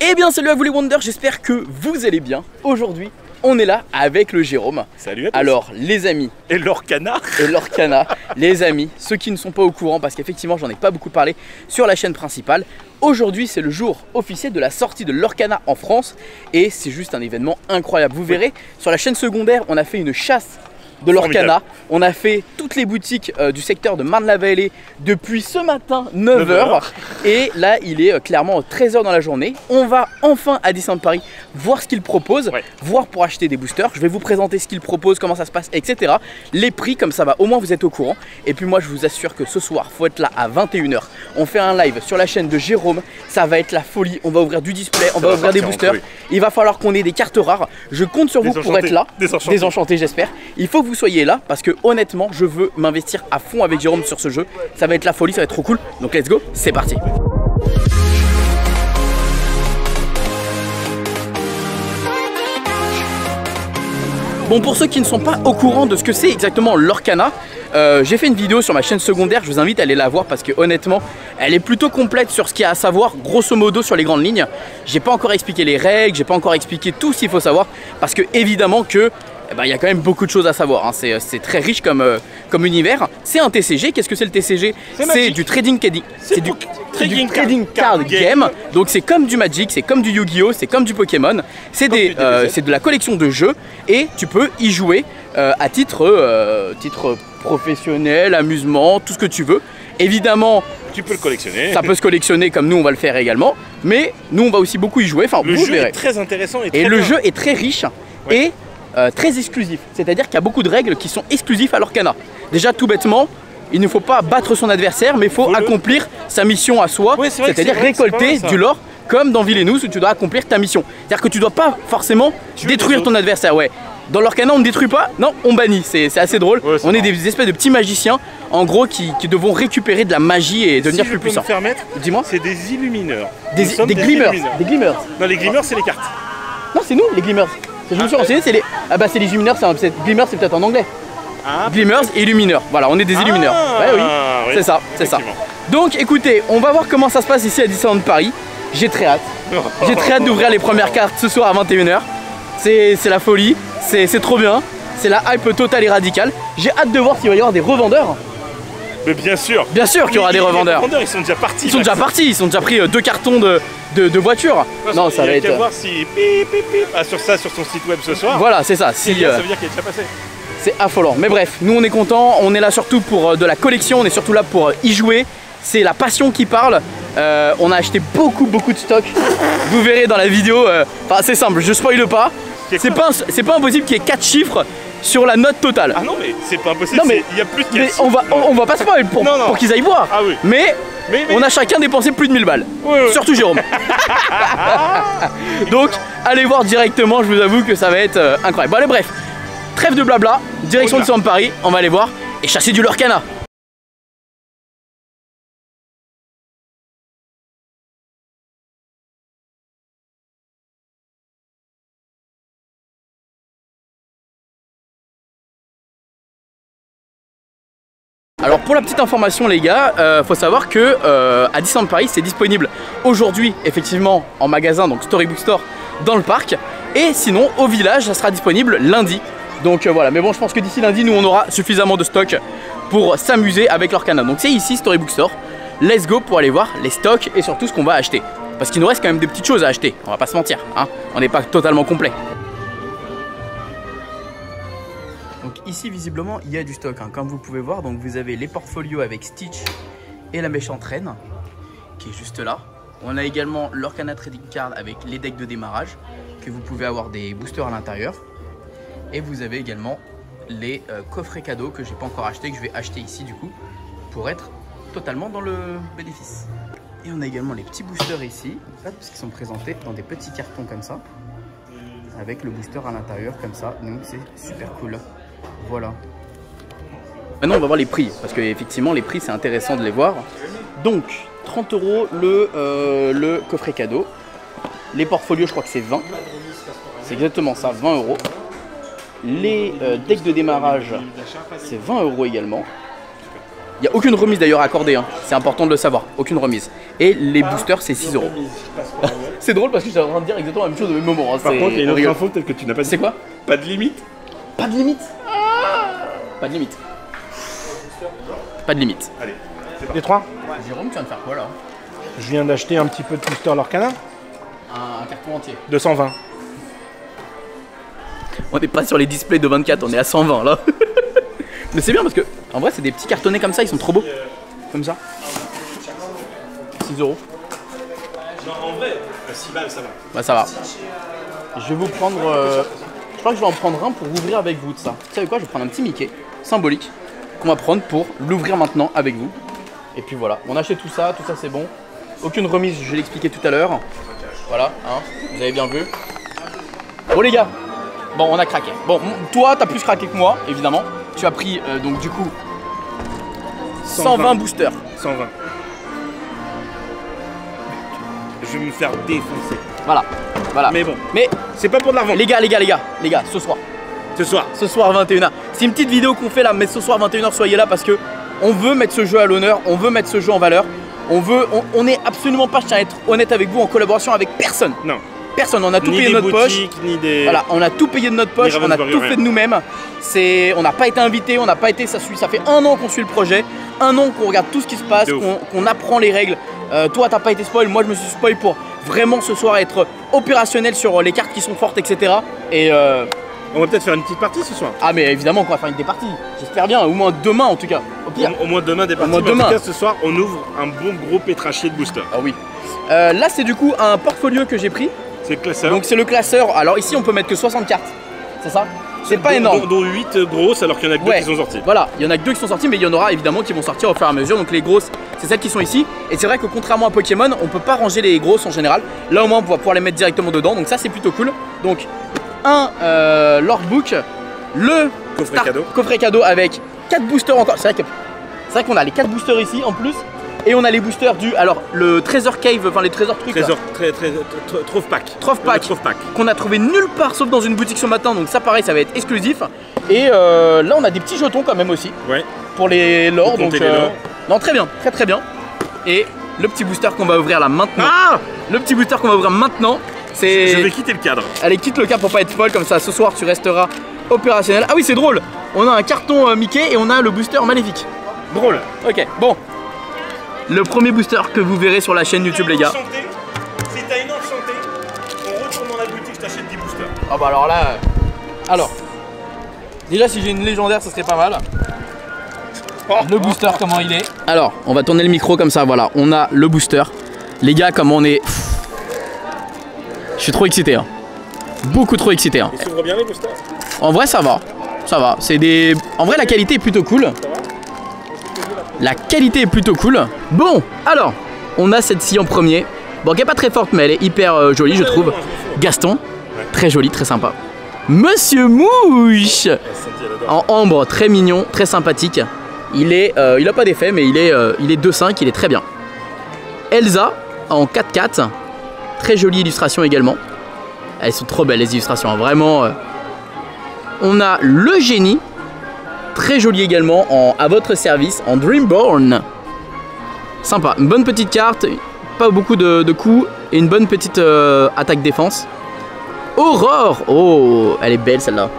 Eh bien salut à vous les Wonders, j'espère que vous allez bien. Aujourd'hui on est là avec le Jérôme. Salut à tous. Alors les amis et Lorcana. Les amis, ceux qui ne sont pas au courant, parce qu'effectivement j'en ai pas beaucoup parlé sur la chaîne principale, aujourd'hui c'est le jour officiel de la sortie de Lorcana en France. Et c'est juste un événement incroyable. Vous verrez, sur la chaîne secondaire on a fait une chasse de Lorcana. On a fait toutes les boutiques du secteur de Marne-la-Vallée depuis ce matin 9h. Et là il est clairement 13h dans la journée. On va enfin à Disneyland Paris voir ce qu'ils proposent, voir pour acheter des boosters. Je vais vous présenter ce qu'ils proposent, comment ça se passe, etc. Les prix, comme ça va, au moins vous êtes au courant. Et puis moi je vous assure que ce soir faut être là à 21h. On fait un live sur la chaîne de Jérôme. Ça va être la folie. On va ouvrir du display, on va ouvrir des boosters. Il va falloir qu'on ait des cartes rares. Je compte sur vous pour être là. Désenchanté j'espère. Il faut que vous soyez là parce que honnêtement je veux m'investir à fond avec Jérôme sur ce jeu. Ça va être la folie, ça va être trop cool. Donc let's go, c'est parti. Bon, pour ceux qui ne sont pas au courant de ce que c'est exactement Lorcana, j'ai fait une vidéo sur ma chaîne secondaire, je vous invite à aller la voir parce que honnêtement elle est plutôt complète sur ce qu'il y a à savoir grosso modo sur les grandes lignes. J'ai pas encore expliqué les règles, j'ai pas encore expliqué tout ce qu'il faut savoir parce que évidemment que il y a quand même beaucoup de choses à savoir, hein. C'est très riche comme univers. C'est un TCG, qu'est-ce que c'est le TCG? C'est du trading card game. Donc c'est comme du Magic, c'est comme du Yu-Gi-Oh, c'est comme du Pokémon. C'est de la collection de jeux et tu peux y jouer à titre professionnel, amusement, tout ce que tu veux. Évidemment, tu peux le collectionner. Ça peut se collectionner comme nous on va le faire également. Mais nous on va aussi beaucoup y jouer. Enfin, le jeu est très intéressant et le jeu est très riche et très exclusif. C'est-à-dire qu'il y a beaucoup de règles qui sont exclusives à Lorcana. Déjà tout bêtement, il ne faut pas battre son adversaire, mais il faut accomplir sa mission à soi. C'est-à-dire récolter du lore comme dans Villainous où tu dois accomplir ta mission. C'est-à-dire que tu dois pas forcément détruire ton adversaire. Dans Lorcana on ne détruit pas, non on bannit, c'est assez drôle. On est des espèces de petits magiciens en gros qui devront récupérer de la magie et devenir plus puissants. Dis-moi. C'est des illumineurs. Des glimmers. Des glimmers. Non, les glimmers c'est les cartes. Non, c'est nous les glimmers. Je me suis renseigné, c'est les... Ah bah c'est les illumineurs, glimmers c'est peut-être en anglais. Glimmers et illumineurs, voilà on est des illumineurs. Oui, c'est ça, c'est ça. Donc écoutez, on va voir comment ça se passe ici à Disneyland Paris. J'ai très hâte. J'ai très hâte d'ouvrir les premières cartes ce soir à 21h. C'est la folie, c'est trop bien. C'est la hype totale et radicale. J'ai hâte de voir s'il va y avoir des revendeurs. Mais bien sûr. Bien sûr qu'il y aura des revendeurs. Les revendeurs ils sont déjà partis. Ils ont déjà pris 2 cartons de voitures. Non, ça va être. voir si sur son site web ce soir. Voilà, c'est ça. Ça veut dire qu'il est déjà passé. C'est affolant. Mais bref, nous on est contents. On est là surtout pour de la collection. On est surtout là pour y jouer. C'est la passion qui parle. On a acheté beaucoup de stock. Vous verrez dans la vidéo. Enfin, c'est simple. Je spoile pas. C'est pas impossible qu'il y ait 4 chiffres sur la note totale. Ah non mais c'est pas impossible. Non, mais il y a plus de 4 chiffres. On va pas spoil pour qu'ils aillent voir. Ah oui. Mais on a chacun dépensé plus de 1000 balles. Surtout Jérôme. Donc allez voir directement, je vous avoue que ça va être incroyable. Bon allez bref, trêve de blabla, direction de Disneyland Paris, on va aller voir et chasser du Lorcana. Alors pour la petite information les gars, faut savoir que à Disneyland Paris c'est disponible aujourd'hui effectivement en magasin, donc Storybook Store dans le parc. Et sinon au village ça sera disponible lundi. Donc voilà, mais bon je pense que d'ici lundi nous on aura suffisamment de stock pour s'amuser avec Lorcana. Donc c'est ici Storybook Store, let's go pour aller voir les stocks et surtout ce qu'on va acheter. Parce qu'il nous reste quand même des petites choses à acheter, on va pas se mentir, hein. On n'est pas totalement complet. Donc ici visiblement il y a du stock, hein. Comme vous pouvez voir, donc vous avez les portfolios avec Stitch et la méchante reine qui est juste là. On a également Lorcana Trading Card avec les decks de démarrage que vous pouvez avoir des boosters à l'intérieur. Et vous avez également les coffrets cadeaux que j'ai pas encore acheté, que je vais acheter ici du coup pour être totalement dans le bénéfice. Et on a également les petits boosters ici, parce qu'ils sont présentés dans des petits cartons comme ça avec le booster à l'intérieur comme ça, donc c'est super cool. Voilà. Maintenant on va voir les prix, parce que effectivement les prix c'est intéressant de les voir. Donc 30 € le coffret cadeau. Les portfolios je crois que c'est 20. C'est exactement ça, 20 €. Les decks de démarrage c'est 20 € également. Il n'y a aucune remise d'ailleurs accordée, hein. C'est important de le savoir, aucune remise. Et les boosters c'est 6 €. C'est drôle parce que j'étais en train de dire exactement la même chose au même moment. Hein. Par contre, il y a une autre info peut-être que tu n'as pas dit. C'est quoi? Pas de limite. Pas de limite. Pas de limite. Pas de limite. Allez, c'est parti. Les 3. Jérôme, tu viens de faire quoi là? Je viens d'acheter un petit peu de booster Lorcana. Un carton entier. 220. On n'est pas sur les displays de 24, on est à 120 là. Mais c'est bien parce que, en vrai, c'est des petits cartonnets comme ça, ils sont trop beaux. Comme ça. 6 €. Non, en vrai, 6 balles, ça va. Bah, ça va. Je vais vous prendre. Je crois que je vais en prendre un pour ouvrir avec vous de ça. Vous savez quoi? Je vais prendre un petit Mickey symbolique qu'on va prendre pour l'ouvrir maintenant avec vous. Et puis voilà, on a acheté tout ça c'est bon. Aucune remise, je vais l'expliquer tout à l'heure. Voilà, hein, vous avez bien vu. Bon les gars, bon on a craqué. Bon, toi t'as plus craqué que moi, évidemment. Tu as pris donc du coup 120 boosters. 120. Je vais me faire défoncer. Voilà, voilà. Mais bon, mais c'est pas pour de l'argent. Les gars, ce soir. Ce soir 21h. C'est une petite vidéo qu'on fait là, mais ce soir 21h, soyez là parce que on veut mettre ce jeu à l'honneur, on veut mettre ce jeu en valeur. On n'est absolument pas, je tiens à être honnête avec vous, en collaboration avec personne. Non. Personne, on a tout payé de notre poche. Ni des... Voilà, on a tout payé de notre poche, on a tout fait de nous-mêmes. On n'a pas été invité, on n'a pas été, ça fait 1 an qu'on suit le projet, 1 an qu'on regarde tout ce qui se passe, qu'on apprend les règles. Toi t'as pas été spoil, moi je me suis spoil pour vraiment ce soir être opérationnel sur les cartes qui sont fortes, etc. Et on va peut-être faire une petite partie ce soir. Ah mais évidemment qu'on va faire des parties, j'espère bien, au moins demain en tout cas. Au pire. Au moins demain des parties, mais en tout cas ce soir on ouvre un bon gros pétrachier de booster. Ah oui. Là c'est du coup un portfolio que j'ai pris. C'est le classeur. Donc c'est le classeur, alors ici on peut mettre que 60 cartes, c'est ça? C'est pas énorme. Dont 8 grosses alors qu'il y en a que 2 qui sont sorties. Voilà, il y en a que 2 qui sont sorties, mais il y en aura évidemment qui vont sortir au fur et à mesure. Donc les grosses, c'est celles qui sont ici. Et c'est vrai que contrairement à Pokémon, on peut pas ranger les grosses en général. Là au moins on va pouvoir les mettre directement dedans. Donc ça c'est plutôt cool. Donc un Lordbook, le coffret cadeau avec 4 boosters encore. C'est vrai qu'on a les 4 boosters ici en plus. Et on a les boosters le Treasure Cave, enfin les trésors trucs. Trove Pack. Qu'on a trouvé nulle part sauf dans une boutique ce matin, donc ça pareil, ça va être exclusif. Et là on a des petits jetons quand même aussi. Ouais. Pour les lords. Donc, les lords. Non, très bien, très bien. Et le petit booster qu'on va ouvrir là maintenant. Ah, le petit booster qu'on va ouvrir maintenant, c'est. Je vais quitter le cadre. Allez, quitte le cadre pour pas être folle, comme ça ce soir tu resteras opérationnel. Ah oui, c'est drôle. On a un carton Mickey et on a le booster maléfique. Drôle. Ok, bon. Le premier booster que vous verrez sur la chaîne YouTube les gars. Si t'as une enchantée, on retourne dans la boutique, je t'achète 10 boosters. Ah bah alors là... Alors, déjà si j'ai une légendaire ce serait pas mal. Le booster comment il est. Alors, on va tourner le micro comme ça, voilà. On a le booster. Les gars, comme on est... Je suis trop excité hein. Beaucoup trop excité hein. Ils s'ouvrent bien les boosters. En vrai ça va. Ça va. C'est des... En vrai la qualité est plutôt cool. La qualité est plutôt cool. Bon, alors, on a cette-ci en premier. Bon, qui est pas très forte, mais elle est hyper jolie, je trouve. Gaston, très joli, très sympa. Monsieur Mouche, en ambre, très mignon, très sympathique. Il a pas d'effet, mais il est 2-5, il est très bien. Elsa, en 4-4, très jolie illustration également. Elles sont trop belles les illustrations, hein, vraiment. On a le génie. Très joli également, à votre service, en Dreamborn. Sympa, une bonne petite carte, pas beaucoup de coups et une bonne petite attaque-défense. Aurore, oh, elle est belle celle-là.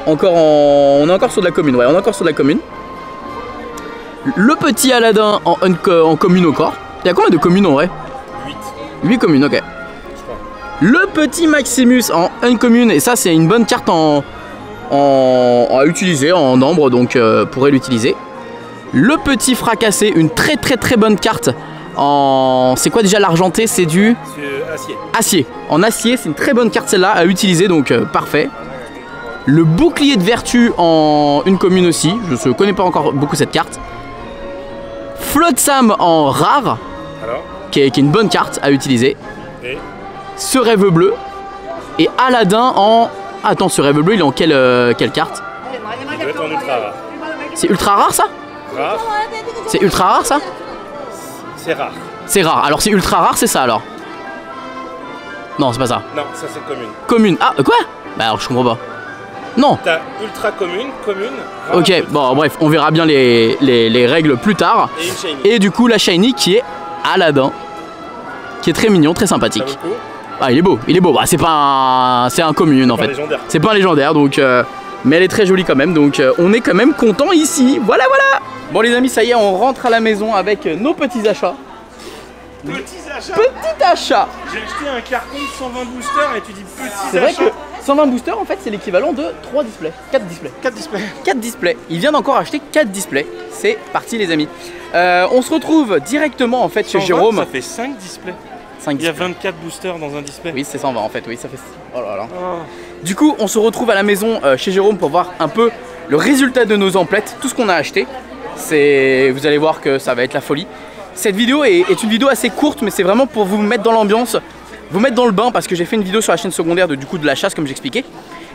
On est encore sur de la commune, ouais, on est encore sur de la commune. Le petit Aladdin en commune au corps. Il y a combien de communes en vrai? 8 communes, ok. Le petit Maximus en uncommune, et ça c'est une bonne carte à utiliser en ambre, donc pourrait l'utiliser. Le petit fracassé, une très bonne carte en... C'est quoi déjà l'argenté? C'est du... Acier. En acier, c'est une très bonne carte celle-là à utiliser, donc parfait. Le bouclier de vertu en une commune aussi, je ne connais pas encore beaucoup cette carte. Flotsam en rare, qui est une bonne carte à utiliser. Ce rêve bleu. Et Aladdin en... Attends, ce rêve bleu, il est en quelle carte? Il doit être en ultra rare. C'est ultra rare ça? Rare. C'est ultra rare ça? C'est rare. C'est rare. Alors c'est ultra rare, c'est ça alors? Non, c'est pas ça. Non, ça c'est commune. Commune. Ah, quoi? Bah alors je comprends pas. Non. T'as ultra commune, rare. Ok, bon bref, on verra bien les règles plus tard. Et une shiny. Et du coup la shiny qui est Aladdin. Qui est très mignon, très sympathique. Ça vaut le coup. Ah, il est beau, il est beau. Bah, c'est pas un... C'est un commune en fait. C'est pas un légendaire, donc... Mais elle est très jolie quand même, donc on est quand même content ici. Voilà, voilà. Bon les amis, ça y est, on rentre à la maison avec nos petits achats. Petits achats. Petit achat. J'ai acheté un carton de 120 boosters et tu dis petits achats. C'est vrai que 120 boosters en fait c'est l'équivalent de 3 displays, 4 displays. 4 displays. 4 displays. Il vient d'encore acheter 4 displays. C'est parti les amis. On se retrouve directement en fait chez 120, Jérôme. Ça fait 5 displays. 5 Il y a displays. 24 boosters dans un display. Oui, c'est 120 en fait, oui, ça fait... Oh là là. Oh. Du coup, on se retrouve à la maison chez Jérôme pour voir un peu le résultat de nos emplettes, tout ce qu'on a acheté. Vous allez voir que ça va être la folie. Cette vidéo est une vidéo assez courte, mais c'est vraiment pour vous mettre dans l'ambiance, vous mettre dans le bain, parce que j'ai fait une vidéo sur la chaîne secondaire du coup de la chasse, comme j'expliquais.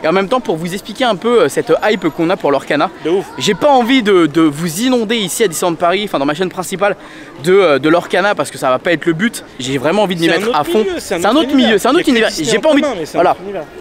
Et en même temps pour vous expliquer un peu cette hype qu'on a pour l'Orcana. De ouf. J'ai pas envie de vous inonder ici à Disneyland Paris, enfin dans ma chaîne principale, de l'Orcana, parce que ça va pas être le but. J'ai vraiment envie de m'y mettre à fond. C'est un autre milieu, c'est un autre univers. J'ai pas envie, voilà,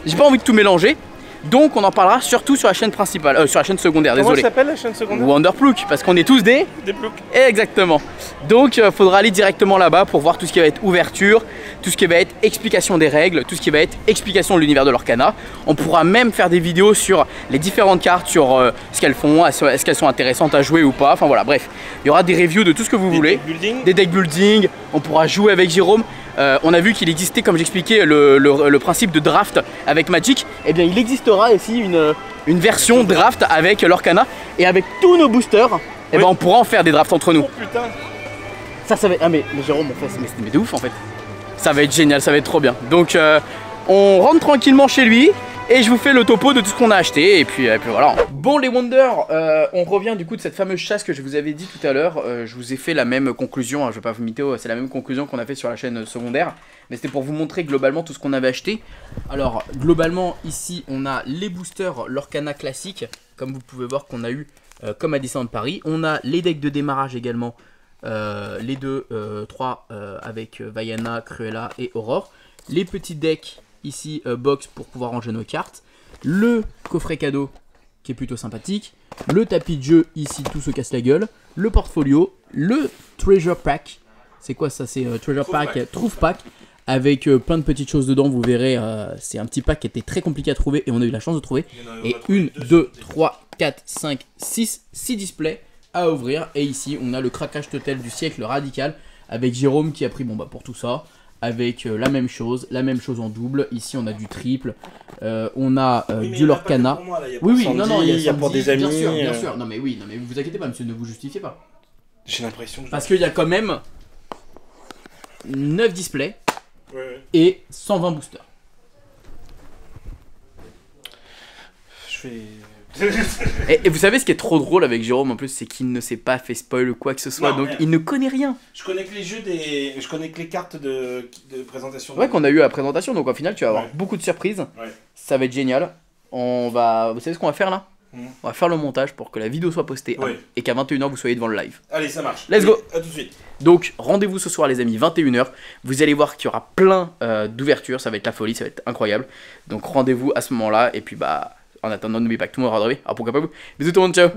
j'ai pas envie de tout mélanger. Donc on en parlera surtout sur la chaîne principale, sur la chaîne secondaire, Comment désolé. ça s'appelle la chaîne secondaire? Wonderplook, parce qu'on est tous des ploucs. Exactement. Donc faudra aller directement là-bas pour voir tout ce qui va être ouverture, tout ce qui va être explication des règles, tout ce qui va être explication de l'univers de l'Orcana. On pourra même faire des vidéos sur les différentes cartes, sur ce qu'elles font, est-ce qu'elles sont intéressantes à jouer ou pas. Enfin voilà, bref, il y aura des reviews de tout ce que vous voulez. Des deck building, on pourra jouer avec Jérôme. On a vu qu'il existait, comme j'expliquais, le principe de draft avec Magic. Et bien il existera ici une version draft avec l'Orcana. Et avec tous nos boosters, et ben on pourra en faire des drafts entre nous. Oh putain. Ça va être... Ah mais Jérôme, en fait, mais de ouf en fait. Ça va être génial, ça va être trop bien. Donc on rentre tranquillement chez lui. Et je vous fais le topo de tout ce qu'on a acheté et puis voilà. Bon les Wonders, on revient du coup de cette fameuse chasse que je vous avais dit tout à l'heure. Je vous ai fait la même conclusion, hein, je vais pas vous mytho, c'est la même conclusion qu'on a fait sur la chaîne secondaire. Mais c'était pour vous montrer globalement tout ce qu'on avait acheté. Alors globalement ici on a les boosters l'Orcana classique, comme vous pouvez voir qu'on a eu comme à Disneyland Paris. On a les decks de démarrage également, les deux, 3 avec Vaiana, Cruella et Aurore. Les petits decks ici box pour pouvoir ranger nos cartes, le coffret cadeau qui est plutôt sympathique, le tapis de jeu ici tout se casse la gueule, le portfolio, le treasure pack, c'est quoi ça, c'est treasure pack, trouve pack avec plein de petites choses dedans, vous verrez, c'est un petit pack qui était très compliqué à trouver et on a eu la chance de trouver, et 1, 2, 3, 4, 5, 6 displays à ouvrir, et ici on a le craquage total du siècle radical avec Jérôme qui a pris bon bah pour tout ça, avec la même chose en double. Ici on a du triple, on a du Lorcana. Oui, non, il y a pour des amis. Bien sûr. Non mais oui, non mais vous inquiétez pas, monsieur, ne vous justifiez pas. J'ai l'impression. Parce qu'il y a quand même 9 displays et 120 boosters. Je fais. Et vous savez ce qui est trop drôle avec Jérôme en plus, c'est qu'il ne s'est pas fait spoil ou quoi que ce soit, non, donc il ne connaît rien. Je connais que les jeux je connais que les cartes de présentation. Ouais, qu'on a eu à la présentation, donc au final tu vas avoir beaucoup de surprises. Ça va être génial. Vous savez ce qu'on va faire là? On va faire le montage pour que la vidéo soit postée et qu'à 21h vous soyez devant le live. Allez, ça marche. Let's go. À tout de suite. Donc rendez-vous ce soir les amis, 21h. Vous allez voir qu'il y aura plein d'ouvertures, ça va être la folie, ça va être incroyable. Donc rendez-vous à ce moment-là et puis bah en attendant n'oubliez pas que tout le monde aura dormi. Alors pourquoi pas vous. Bisous tout le monde, ciao.